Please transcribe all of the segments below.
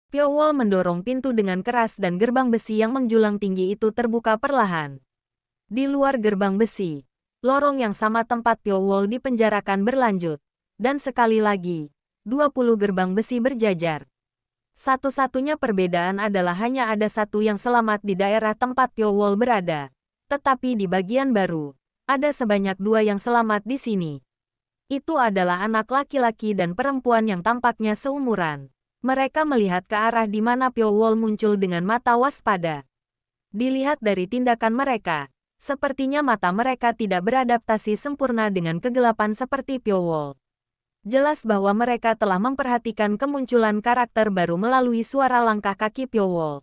Pyo Wol mendorong pintu dengan keras dan gerbang besi yang menjulang tinggi itu terbuka perlahan. Di luar gerbang besi, lorong yang sama tempat Pyo Wol dipenjarakan berlanjut. Dan sekali lagi, 20 gerbang besi berjajar. Satu-satunya perbedaan adalah hanya ada satu yang selamat di daerah tempat Pyo Wol berada. Tetapi di bagian baru, ada sebanyak 2 yang selamat di sini. Itu adalah anak laki-laki dan perempuan yang tampaknya seumuran. Mereka melihat ke arah di mana Pyo Wol muncul dengan mata waspada. Dilihat dari tindakan mereka, sepertinya mata mereka tidak beradaptasi sempurna dengan kegelapan seperti Pyo Wol. Jelas bahwa mereka telah memperhatikan kemunculan karakter baru melalui suara langkah kaki Pyo Wol.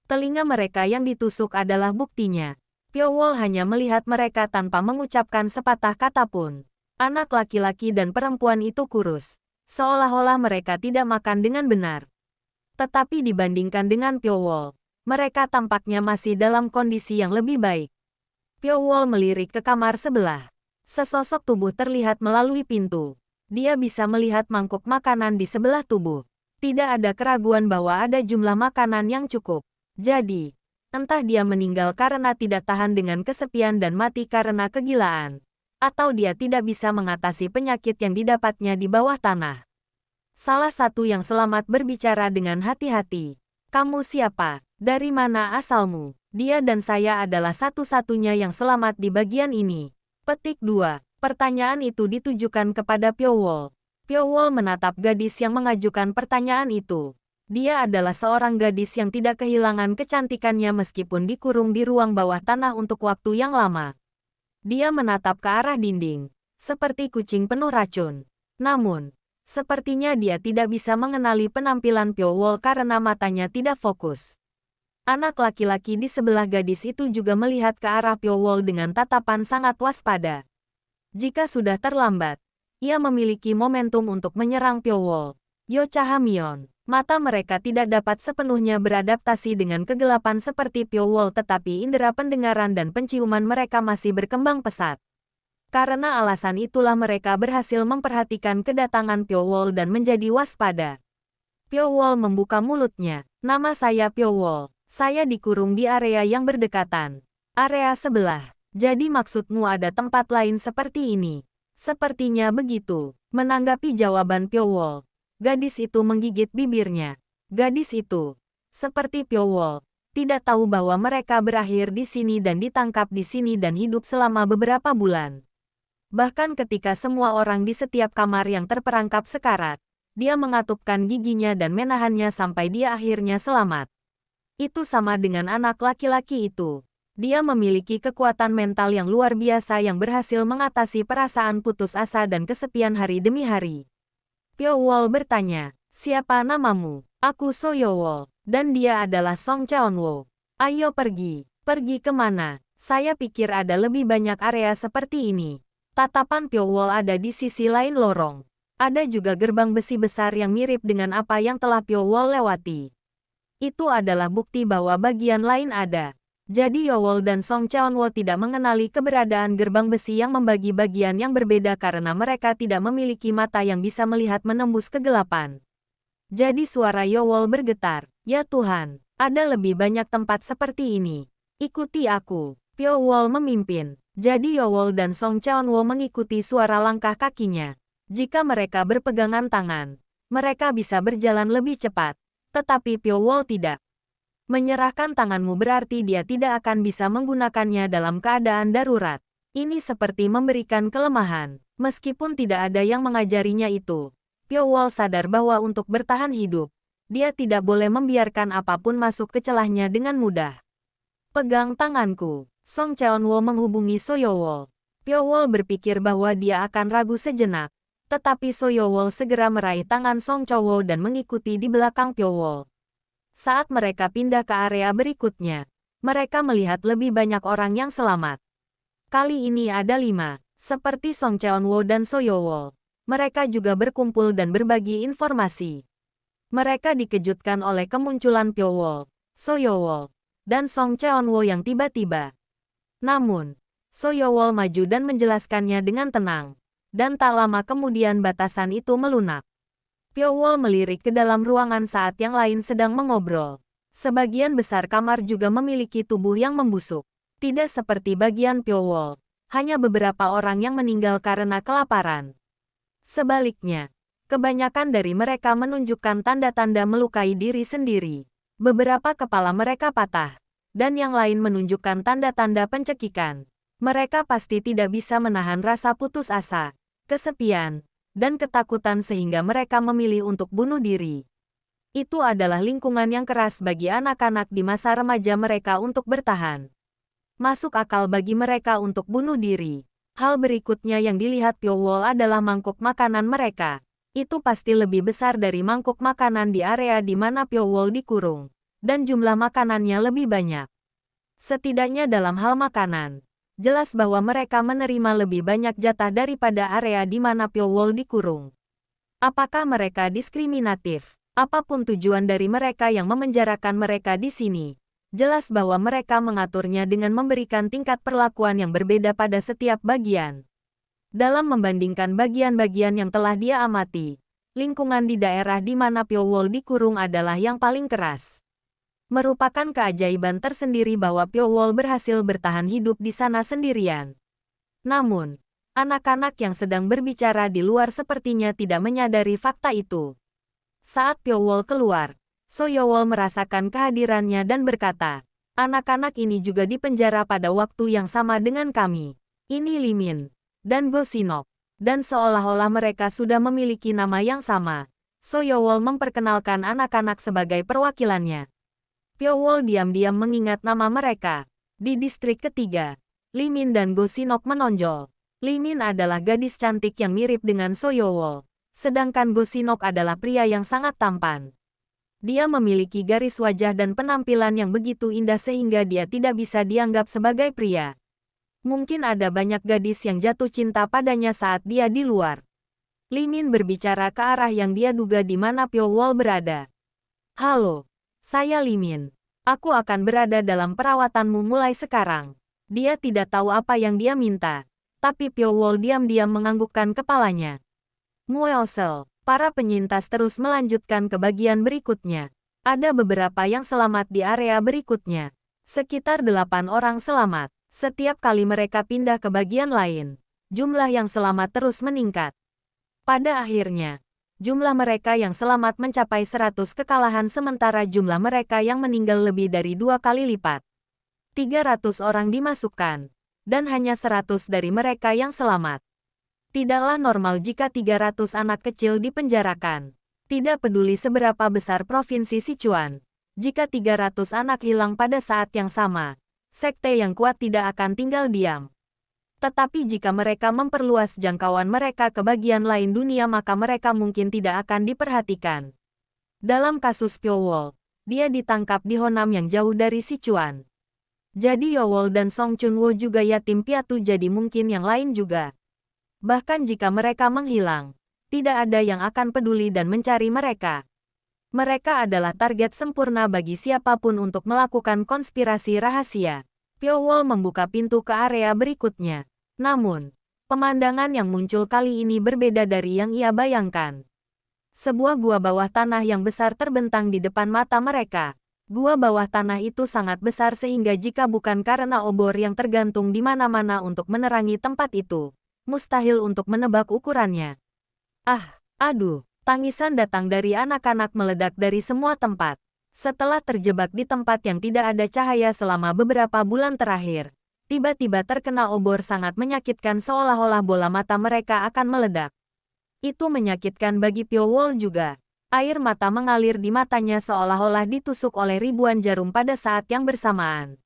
Telinga mereka yang ditusuk adalah buktinya. Pyo Wol hanya melihat mereka tanpa mengucapkan sepatah kata pun. Anak laki-laki dan perempuan itu kurus. Seolah-olah mereka tidak makan dengan benar. Tetapi dibandingkan dengan Pyo Wol, mereka tampaknya masih dalam kondisi yang lebih baik. Pyo Wol melirik ke kamar sebelah. Sesosok tubuh terlihat melalui pintu. Dia bisa melihat mangkuk makanan di sebelah tubuh. Tidak ada keraguan bahwa ada jumlah makanan yang cukup. Jadi, entah dia meninggal karena tidak tahan dengan kesepian dan mati karena kegilaan, atau dia tidak bisa mengatasi penyakit yang didapatnya di bawah tanah. Salah satu yang selamat berbicara dengan hati-hati. Kamu siapa? Dari mana asalmu? Dia dan saya adalah satu-satunya yang selamat di bagian ini. Petik 2. Pertanyaan itu ditujukan kepada Pyo Wol. Pyo Wol menatap gadis yang mengajukan pertanyaan itu. Dia adalah seorang gadis yang tidak kehilangan kecantikannya meskipun dikurung di ruang bawah tanah untuk waktu yang lama. Dia menatap ke arah dinding, seperti kucing penuh racun. Namun, sepertinya dia tidak bisa mengenali penampilan Pyo Wol karena matanya tidak fokus. Anak laki-laki di sebelah gadis itu juga melihat ke arah Pyo Wol dengan tatapan sangat waspada. Jika sudah terlambat, ia memiliki momentum untuk menyerang Pyo Wol. Yo Cha-Hamyeon. Mata mereka tidak dapat sepenuhnya beradaptasi dengan kegelapan seperti Pyo Wol, tetapi indera pendengaran dan penciuman mereka masih berkembang pesat. Karena alasan itulah mereka berhasil memperhatikan kedatangan Pyo Wol dan menjadi waspada. Pyo Wol membuka mulutnya. Nama saya Pyo Wol. Saya dikurung di area yang berdekatan. Area sebelah. Jadi maksudmu ada tempat lain seperti ini? Sepertinya begitu. Menanggapi jawaban Pyo Wol, gadis itu menggigit bibirnya. Gadis itu, seperti Pyo Wol, tidak tahu bahwa mereka berakhir di sini dan ditangkap di sini dan hidup selama beberapa bulan. Bahkan ketika semua orang di setiap kamar yang terperangkap sekarat, dia mengatupkan giginya dan menahannya sampai dia akhirnya selamat. Itu sama dengan anak laki-laki itu. Dia memiliki kekuatan mental yang luar biasa yang berhasil mengatasi perasaan putus asa dan kesepian hari demi hari. Pyo Wol bertanya, siapa namamu? Aku Soyo Wol, dan dia adalah Song Cheon-woo. Ayo pergi. Pergi kemana? Saya pikir ada lebih banyak area seperti ini. Tatapan Pyo Wol ada di sisi lain lorong. Ada juga gerbang besi besar yang mirip dengan apa yang telah Pyo Wol lewati. Itu adalah bukti bahwa bagian lain ada. Jadi Yo Wol dan Song Cheon-woo tidak mengenali keberadaan gerbang besi yang membagi bagian yang berbeda karena mereka tidak memiliki mata yang bisa melihat menembus kegelapan. Jadi suara Yo Wol bergetar. Ya Tuhan, ada lebih banyak tempat seperti ini. Ikuti aku. Pyo Wol memimpin. Jadi Yo Wol dan Song Cheon-woo mengikuti suara langkah kakinya. Jika mereka berpegangan tangan, mereka bisa berjalan lebih cepat. Tetapi Pyo Wol tidak. Menyerahkan tanganmu berarti dia tidak akan bisa menggunakannya dalam keadaan darurat. Ini seperti memberikan kelemahan. Meskipun tidak ada yang mengajarinya itu, Pyo Wol sadar bahwa untuk bertahan hidup, dia tidak boleh membiarkan apapun masuk ke celahnya dengan mudah. Pegang tanganku. Song Cheon-woo menghubungi Soyo Wol. Pyo Wol berpikir bahwa dia akan ragu sejenak, tetapi Soyo Wol segera meraih tangan Song Cheon-woo dan mengikuti di belakang Pyo Wol. Saat mereka pindah ke area berikutnya, mereka melihat lebih banyak orang yang selamat. Kali ini ada 5, seperti Song Cheon-woo dan Soyo Wol. Mereka juga berkumpul dan berbagi informasi. Mereka dikejutkan oleh kemunculan Pyo Wol, Soyo Wol, dan Song Cheon-woo yang tiba-tiba. Namun, Soyo Wol maju dan menjelaskannya dengan tenang. Dan tak lama kemudian batasan itu melunak. Pyo Wol melirik ke dalam ruangan saat yang lain sedang mengobrol. Sebagian besar kamar juga memiliki tubuh yang membusuk. Tidak seperti bagian Pyo Wol, hanya beberapa orang yang meninggal karena kelaparan. Sebaliknya, kebanyakan dari mereka menunjukkan tanda-tanda melukai diri sendiri. Beberapa kepala mereka patah, dan yang lain menunjukkan tanda-tanda pencekikan. Mereka pasti tidak bisa menahan rasa putus asa, kesepian, dan ketakutan sehingga mereka memilih untuk bunuh diri. Itu adalah lingkungan yang keras bagi anak-anak di masa remaja mereka untuk bertahan. Masuk akal bagi mereka untuk bunuh diri. Hal berikutnya yang dilihat Pyo Wol adalah mangkuk makanan mereka. Itu pasti lebih besar dari mangkuk makanan di area di mana Pyo Wol dikurung. Dan jumlah makanannya lebih banyak. Setidaknya dalam hal makanan, jelas bahwa mereka menerima lebih banyak jatah daripada area di mana Pyo Wol dikurung. Apakah mereka diskriminatif? Apapun tujuan dari mereka yang memenjarakan mereka di sini, jelas bahwa mereka mengaturnya dengan memberikan tingkat perlakuan yang berbeda pada setiap bagian. Dalam membandingkan bagian-bagian yang telah dia amati, lingkungan di daerah di mana Pyo Wol dikurung adalah yang paling keras. Merupakan keajaiban tersendiri bahwa Pyo Wol berhasil bertahan hidup di sana sendirian. Namun, anak-anak yang sedang berbicara di luar sepertinya tidak menyadari fakta itu. Saat Pyo Wol keluar, So Yowol merasakan kehadirannya dan berkata, anak-anak ini juga dipenjara pada waktu yang sama dengan kami. Ini Li Min dan Go Sinok. Dan seolah-olah mereka sudah memiliki nama yang sama. So Yowol memperkenalkan anak-anak sebagai perwakilannya. Pyo Wol diam-diam mengingat nama mereka. Di distrik ketiga, Li Min dan Go Sinok menonjol. Li Min adalah gadis cantik yang mirip dengan So Yowol. Sedangkan Go Sinok adalah pria yang sangat tampan. Dia memiliki garis wajah dan penampilan yang begitu indah sehingga dia tidak bisa dianggap sebagai pria. Mungkin ada banyak gadis yang jatuh cinta padanya saat dia di luar. Li Min berbicara ke arah yang dia duga di mana Pyo Wol berada. Halo, saya Li Min. Aku akan berada dalam perawatanmu mulai sekarang. Dia tidak tahu apa yang dia minta, tapi Pyo Wol diam-diam menganggukkan kepalanya. Mueosel, para penyintas terus melanjutkan ke bagian berikutnya. Ada beberapa yang selamat di area berikutnya. Sekitar 8 orang selamat. Setiap kali mereka pindah ke bagian lain, jumlah yang selamat terus meningkat. Pada akhirnya, jumlah mereka yang selamat mencapai 100 kekalahan sementara jumlah mereka yang meninggal lebih dari 2 kali lipat. 300 orang dimasukkan, dan hanya 100 dari mereka yang selamat. Tidaklah normal jika 300 anak kecil dipenjarakan. Tidak peduli seberapa besar provinsi Sichuan. Jika 300 anak hilang pada saat yang sama, sekte yang kuat tidak akan tinggal diam. Tetapi jika mereka memperluas jangkauan mereka ke bagian lain dunia maka mereka mungkin tidak akan diperhatikan. Dalam kasus Pyo Wol, dia ditangkap di Honam yang jauh dari Sichuan. Jadi Yowol dan Song Chunwo juga yatim piatu jadi mungkin yang lain juga. Bahkan jika mereka menghilang, tidak ada yang akan peduli dan mencari mereka. Mereka adalah target sempurna bagi siapapun untuk melakukan konspirasi rahasia. Pyo Wol membuka pintu ke area berikutnya. Namun, pemandangan yang muncul kali ini berbeda dari yang ia bayangkan. Sebuah gua bawah tanah yang besar terbentang di depan mata mereka. Gua bawah tanah itu sangat besar sehingga jika bukan karena obor yang tergantung di mana-mana untuk menerangi tempat itu, mustahil untuk menebak ukurannya. Aduh, tangisan datang dari anak-anak meledak dari semua tempat. Setelah terjebak di tempat yang tidak ada cahaya selama beberapa bulan terakhir, tiba-tiba terkena obor sangat menyakitkan seolah-olah bola mata mereka akan meledak. Itu menyakitkan bagi Pyo Wol juga. Air mata mengalir di matanya seolah-olah ditusuk oleh ribuan jarum pada saat yang bersamaan.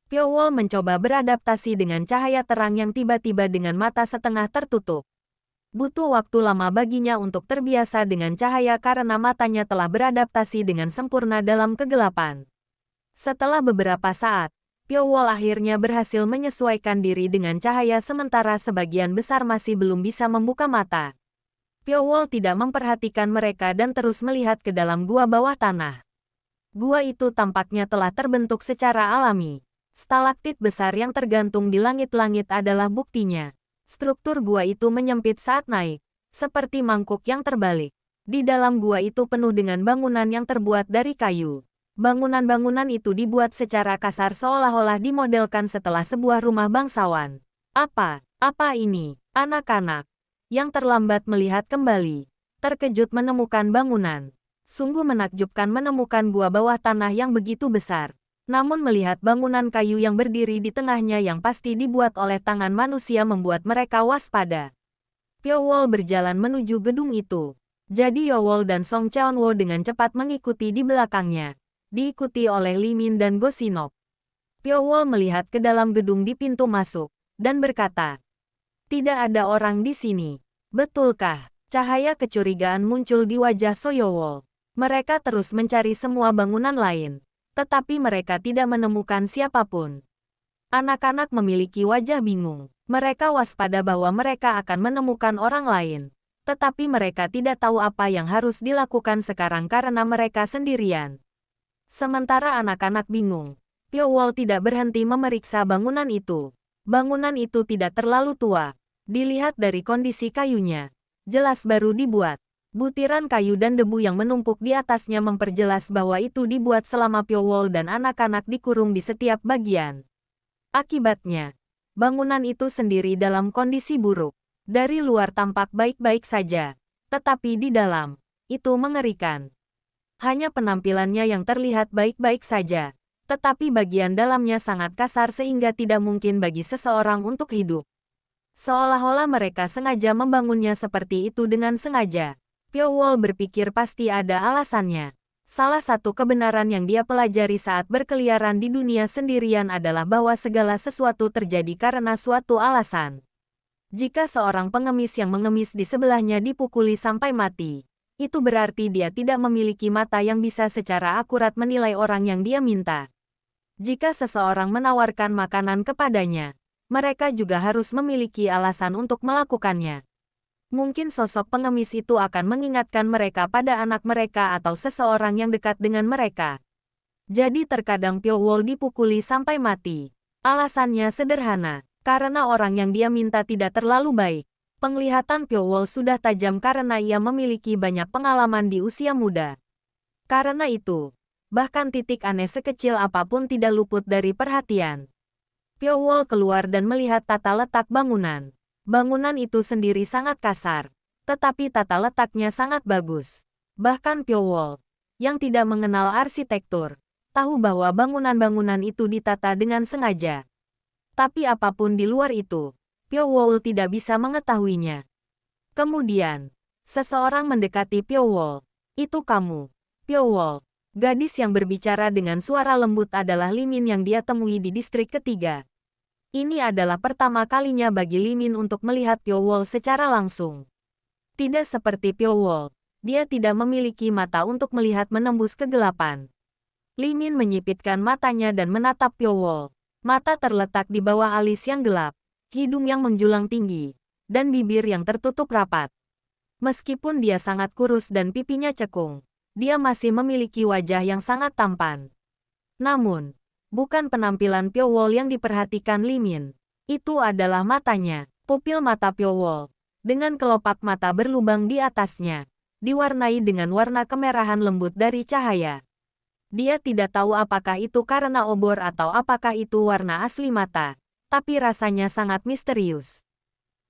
Pyo Wol mencoba beradaptasi dengan cahaya terang yang tiba-tiba dengan mata setengah tertutup. Butuh waktu lama baginya untuk terbiasa dengan cahaya karena matanya telah beradaptasi dengan sempurna dalam kegelapan. Setelah beberapa saat, Pyo Wol akhirnya berhasil menyesuaikan diri dengan cahaya sementara sebagian besar masih belum bisa membuka mata. Pyo Wol tidak memperhatikan mereka dan terus melihat ke dalam gua bawah tanah. Gua itu tampaknya telah terbentuk secara alami. Stalaktit besar yang tergantung di langit-langit adalah buktinya. Struktur gua itu menyempit saat naik, seperti mangkuk yang terbalik. Di dalam gua itu penuh dengan bangunan yang terbuat dari kayu. Bangunan-bangunan itu dibuat secara kasar seolah-olah dimodelkan setelah sebuah rumah bangsawan. Apa ini? Anak-anak yang terlambat melihat kembali, terkejut menemukan bangunan. Sungguh menakjubkan menemukan gua bawah tanah yang begitu besar. Namun melihat bangunan kayu yang berdiri di tengahnya yang pasti dibuat oleh tangan manusia membuat mereka waspada. Pyo-wol berjalan menuju gedung itu. Jadi Yo-wol dan Song Cheon-wo dengan cepat mengikuti di belakangnya. Diikuti oleh Li Min dan Go Sinop. Pyo-wol melihat ke dalam gedung di pintu masuk, dan berkata, "Tidak ada orang di sini. Betulkah?" Cahaya kecurigaan muncul di wajah So-yo-wol. Mereka terus mencari semua bangunan lain. Tetapi mereka tidak menemukan siapapun. Anak-anak memiliki wajah bingung. Mereka waspada bahwa mereka akan menemukan orang lain. Tetapi mereka tidak tahu apa yang harus dilakukan sekarang karena mereka sendirian. Sementara anak-anak bingung, Pyo-wol tidak berhenti memeriksa bangunan itu. Bangunan itu tidak terlalu tua. Dilihat dari kondisi kayunya, jelas baru dibuat. Butiran kayu dan debu yang menumpuk di atasnya memperjelas bahwa itu dibuat selama Pyo-wol dan anak-anak dikurung di setiap bagian. Akibatnya, bangunan itu sendiri dalam kondisi buruk. Dari luar tampak baik-baik saja, tetapi di dalam, itu mengerikan. Hanya penampilannya yang terlihat baik-baik saja, tetapi bagian dalamnya sangat kasar sehingga tidak mungkin bagi seseorang untuk hidup. Seolah-olah mereka sengaja membangunnya seperti itu dengan sengaja. Pyo-wol berpikir pasti ada alasannya. Salah satu kebenaran yang dia pelajari saat berkeliaran di dunia sendirian adalah bahwa segala sesuatu terjadi karena suatu alasan. Jika seorang pengemis yang mengemis di sebelahnya dipukuli sampai mati, itu berarti dia tidak memiliki mata yang bisa secara akurat menilai orang yang dia minta. Jika seseorang menawarkan makanan kepadanya, mereka juga harus memiliki alasan untuk melakukannya. Mungkin sosok pengemis itu akan mengingatkan mereka pada anak mereka atau seseorang yang dekat dengan mereka. Jadi terkadang Pyo-wol dipukuli sampai mati. Alasannya sederhana, karena orang yang dia minta tidak terlalu baik. Penglihatan Pyo-wol sudah tajam karena ia memiliki banyak pengalaman di usia muda. Karena itu, bahkan titik aneh sekecil apapun tidak luput dari perhatian. Pyo-wol keluar dan melihat tata letak bangunan. Bangunan itu sendiri sangat kasar, tetapi tata letaknya sangat bagus. Bahkan Pyo-wol, yang tidak mengenal arsitektur, tahu bahwa bangunan-bangunan itu ditata dengan sengaja. Tapi apapun di luar itu, Pyo-wol tidak bisa mengetahuinya. Kemudian, seseorang mendekati Pyo-wol. "Itu kamu, Pyo-wol." Gadis yang berbicara dengan suara lembut adalah Li Min yang dia temui di distrik ketiga. Ini adalah pertama kalinya bagi Li Min untuk melihat Pyo-wol secara langsung. Tidak seperti Pyo-wol, dia tidak memiliki mata untuk melihat menembus kegelapan. Li Min menyipitkan matanya dan menatap Pyo-wol. Mata terletak di bawah alis yang gelap, hidung yang menjulang tinggi, dan bibir yang tertutup rapat. Meskipun dia sangat kurus dan pipinya cekung, dia masih memiliki wajah yang sangat tampan. Namun, bukan penampilan Pyo-wol yang diperhatikan Li Min. Itu adalah matanya. Pupil mata Pyo-wol, dengan kelopak mata berlubang di atasnya, diwarnai dengan warna kemerahan lembut dari cahaya. Dia tidak tahu apakah itu karena obor atau apakah itu warna asli mata, tapi rasanya sangat misterius.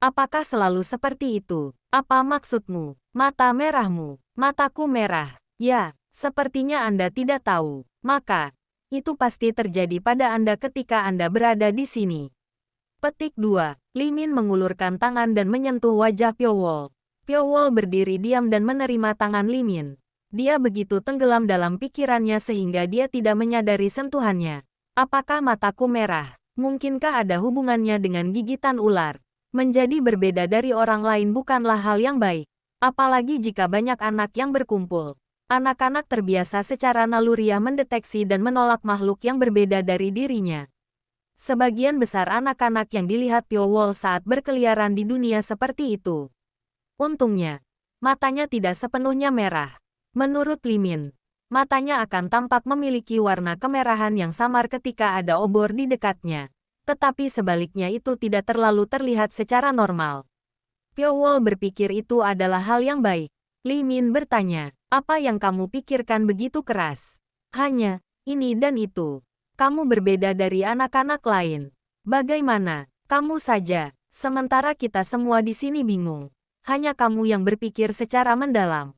Apakah selalu seperti itu? Apa maksudmu? Mata merahmu? Mataku merah. Ya, sepertinya Anda tidak tahu. Maka, itu pasti terjadi pada Anda ketika Anda berada di sini. Petik 2. Li Min mengulurkan tangan dan menyentuh wajah Pyo-wol. Pyo-wol berdiri diam dan menerima tangan Li Min. Dia begitu tenggelam dalam pikirannya sehingga dia tidak menyadari sentuhannya. Apakah mataku merah? Mungkinkah ada hubungannya dengan gigitan ular? Menjadi berbeda dari orang lain bukanlah hal yang baik. Apalagi jika banyak anak yang berkumpul. Anak-anak terbiasa secara naluriah mendeteksi dan menolak makhluk yang berbeda dari dirinya. Sebagian besar anak-anak yang dilihat Pyo-wol saat berkeliaran di dunia seperti itu. Untungnya, matanya tidak sepenuhnya merah. Menurut Li Min, matanya akan tampak memiliki warna kemerahan yang samar ketika ada obor di dekatnya. Tetapi sebaliknya itu tidak terlalu terlihat secara normal. Pyo-wol berpikir itu adalah hal yang baik. Li Min bertanya, apa yang kamu pikirkan begitu keras? Hanya, ini dan itu. Kamu berbeda dari anak-anak lain. Bagaimana? Kamu saja. Sementara kita semua di sini bingung. Hanya kamu yang berpikir secara mendalam.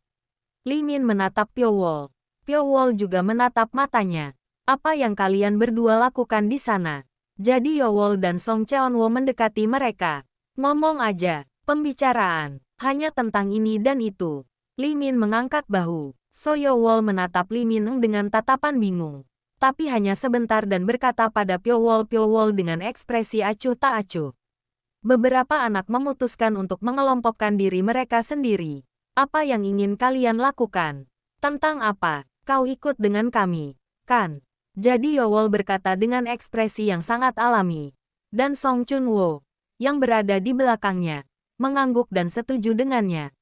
Li Min menatap Pyo Wol. Pyo Wol juga menatap matanya. Apa yang kalian berdua lakukan di sana? Jadi Yo Wol dan Song Cheonwo mendekati mereka. Ngomong aja, pembicaraan. Hanya tentang ini dan itu. Li Min mengangkat bahu. So Yo Wol menatap Li Min dengan tatapan bingung. Tapi hanya sebentar dan berkata pada Pyo Wol dengan ekspresi acuh tak acuh. Beberapa anak memutuskan untuk mengelompokkan diri mereka sendiri. Apa yang ingin kalian lakukan? Tentang apa? Kau ikut dengan kami, kan? Jadi Yo Wol berkata dengan ekspresi yang sangat alami. Dan Song Chunwo, yang berada di belakangnya, mengangguk dan setuju dengannya.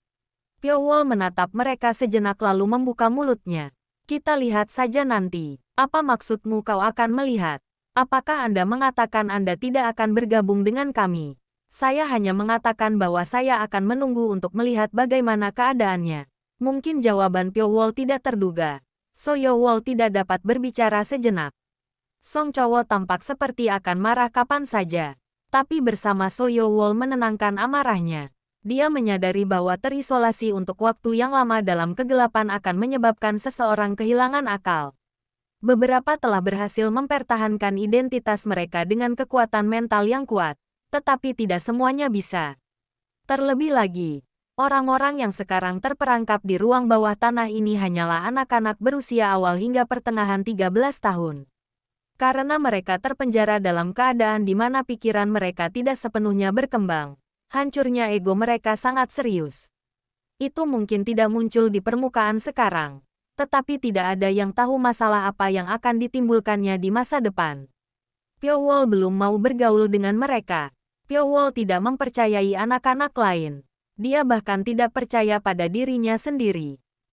Pyo Wol menatap mereka sejenak lalu membuka mulutnya. Kita lihat saja nanti. Apa maksudmu kau akan melihat? Apakah Anda mengatakan Anda tidak akan bergabung dengan kami? Saya hanya mengatakan bahwa saya akan menunggu untuk melihat bagaimana keadaannya. Mungkin jawaban Pyo Wol tidak terduga. So Yo Wol tidak dapat berbicara sejenak. Song Chowo tampak seperti akan marah kapan saja. Tapi bersama So Yo Wol menenangkan amarahnya. Dia menyadari bahwa terisolasi untuk waktu yang lama dalam kegelapan akan menyebabkan seseorang kehilangan akal. Beberapa telah berhasil mempertahankan identitas mereka dengan kekuatan mental yang kuat, tetapi tidak semuanya bisa. Terlebih lagi, orang-orang yang sekarang terperangkap di ruang bawah tanah ini hanyalah anak-anak berusia awal hingga pertengahan 13 tahun. Karena mereka terpenjara dalam keadaan di mana pikiran mereka tidak sepenuhnya berkembang, hancurnya ego mereka sangat serius. Itu mungkin tidak muncul di permukaan sekarang. Tetapi tidak ada yang tahu masalah apa yang akan ditimbulkannya di masa depan. Pyo Wol belum mau bergaul dengan mereka. Pyo Wol tidak mempercayai anak-anak lain. Dia bahkan tidak percaya pada dirinya sendiri.